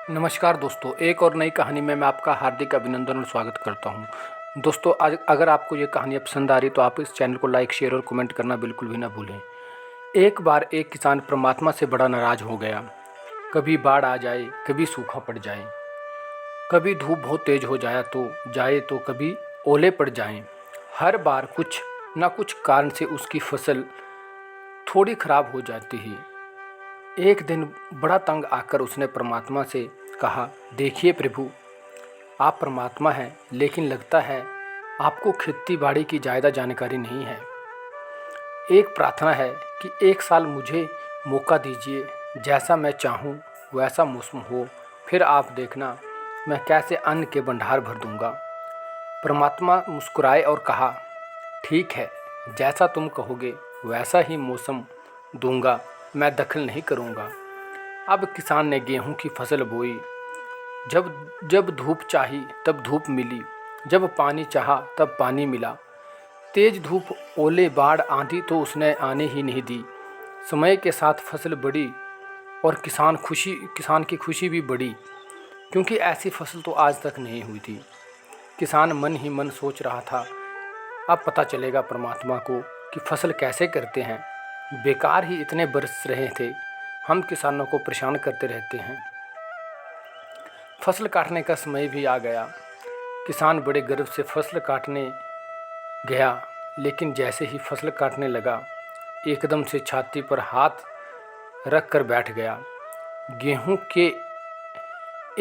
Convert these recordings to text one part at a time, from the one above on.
नमस्कार दोस्तों, एक और नई कहानी में मैं आपका हार्दिक अभिनंदन और स्वागत करता हूं। दोस्तों, आज अगर आपको ये कहानी पसंद आ रही तो आप इस चैनल को लाइक, शेयर और कमेंट करना बिल्कुल भी ना भूलें। एक बार एक किसान परमात्मा से बड़ा नाराज हो गया। कभी बाढ़ आ जाए, कभी सूखा पड़ जाए, कभी धूप बहुत तेज हो जाए तो कभी ओले पड़ जाएं। हर बार कुछ ना कुछ कारण से उसकी फसल थोड़ी खराब हो जाती ही। एक दिन बड़ा तंग आकर उसने परमात्मा से कहा, देखिए प्रभु, आप परमात्मा हैं, लेकिन लगता है आपको खेती बाड़ी की ज़्यादा जानकारी नहीं है। एक प्रार्थना है कि एक साल मुझे मौका दीजिए, जैसा मैं चाहूँ वैसा मौसम हो, फिर आप देखना मैं कैसे अन्न के भंडार भर दूंगा। परमात्मा मुस्कुराए और कहा, ठीक है, जैसा तुम कहोगे वैसा ही मौसम दूंगा, मैं दखल नहीं करूंगा। अब किसान ने गेहूं की फसल बोई। जब जब धूप चाही तब धूप मिली, जब पानी चाहा तब पानी मिला। तेज धूप, ओले, बाढ़, आंधी तो उसने आने ही नहीं दी। समय के साथ फसल बढ़ी और किसान की खुशी भी बढ़ी, क्योंकि ऐसी फसल तो आज तक नहीं हुई थी। किसान मन ही मन सोच रहा था, अब पता चलेगा परमात्मा को कि फसल कैसे करते हैं। बेकार ही इतने बरस रहे थे, हम किसानों को परेशान करते रहते हैं। फसल काटने का समय भी आ गया। किसान बड़े गर्व से फसल काटने गया, लेकिन जैसे ही फसल काटने लगा, एकदम से छाती पर हाथ रख कर बैठ गया। गेहूं के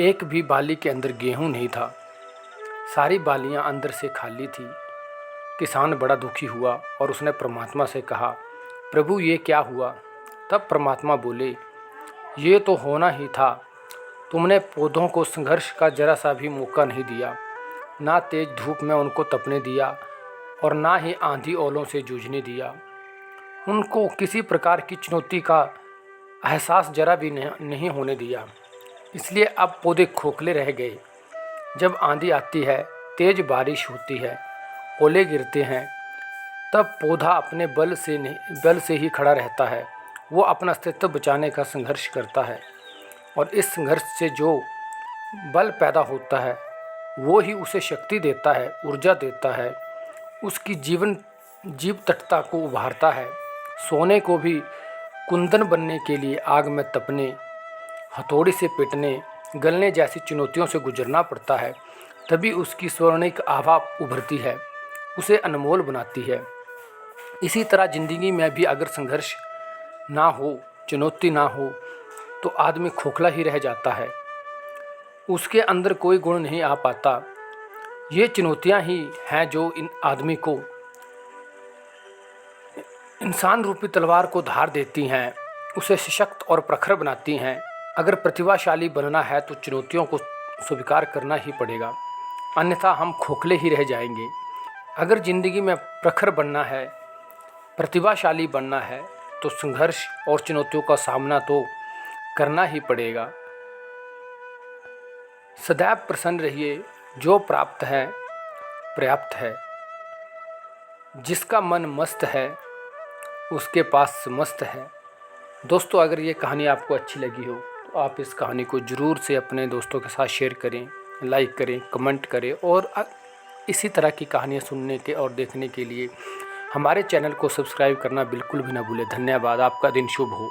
एक भी बाली के अंदर गेहूं नहीं था, सारी बालियां अंदर से खाली थी। किसान बड़ा दुखी हुआ और उसने परमात्मा से कहा, प्रभु ये क्या हुआ? तब परमात्मा बोले, ये तो होना ही था। तुमने पौधों को संघर्ष का जरा सा भी मौका नहीं दिया, ना तेज धूप में उनको तपने दिया और ना ही आंधी ओलों से जूझने दिया। उनको किसी प्रकार की चुनौती का एहसास जरा भी नहीं होने दिया। इसलिए अब पौधे खोखले रह गए। जब आंधी आती है, तेज बारिश होती है, ओले गिरते हैं, तब पौधा अपने बल से ही खड़ा रहता है। वो अपना अस्तित्व बचाने का संघर्ष करता है, और इस संघर्ष से जो बल पैदा होता है वो ही उसे शक्ति देता है, ऊर्जा देता है, उसकी जीव तटता को उभारता है। सोने को भी कुंदन बनने के लिए आग में तपने, हथौड़ी से पीटने, गलने जैसी चुनौतियों से गुजरना पड़ता है, तभी उसकी स्वर्णिक आभा उभरती है, उसे अनमोल बनाती है। इसी तरह ज़िंदगी में भी अगर संघर्ष ना हो, चुनौती ना हो, तो आदमी खोखला ही रह जाता है, उसके अंदर कोई गुण नहीं आ पाता। ये चुनौतियां ही हैं जो इन आदमी को इंसान रूपी तलवार को धार देती हैं, उसे सशक्त और प्रखर बनाती हैं। अगर प्रतिभाशाली बनना है तो चुनौतियों को स्वीकार करना ही पड़ेगा, अन्यथा हम खोखले ही रह जाएंगे। अगर ज़िंदगी में प्रखर बनना है, प्रतिभाशाली बनना है, तो संघर्ष और चुनौतियों का सामना तो करना ही पड़ेगा। सदैव प्रसन्न रहिए, जो प्राप्त है पर्याप्त है। जिसका मन मस्त है उसके पास मस्त है। दोस्तों, अगर ये कहानी आपको अच्छी लगी हो तो आप इस कहानी को ज़रूर से अपने दोस्तों के साथ शेयर करें, लाइक करें, कमेंट करें, और इसी तरह की कहानियाँ सुनने के और देखने के लिए हमारे चैनल को सब्सक्राइब करना बिल्कुल भी ना भूलें। धन्यवाद। आपका दिन शुभ हो।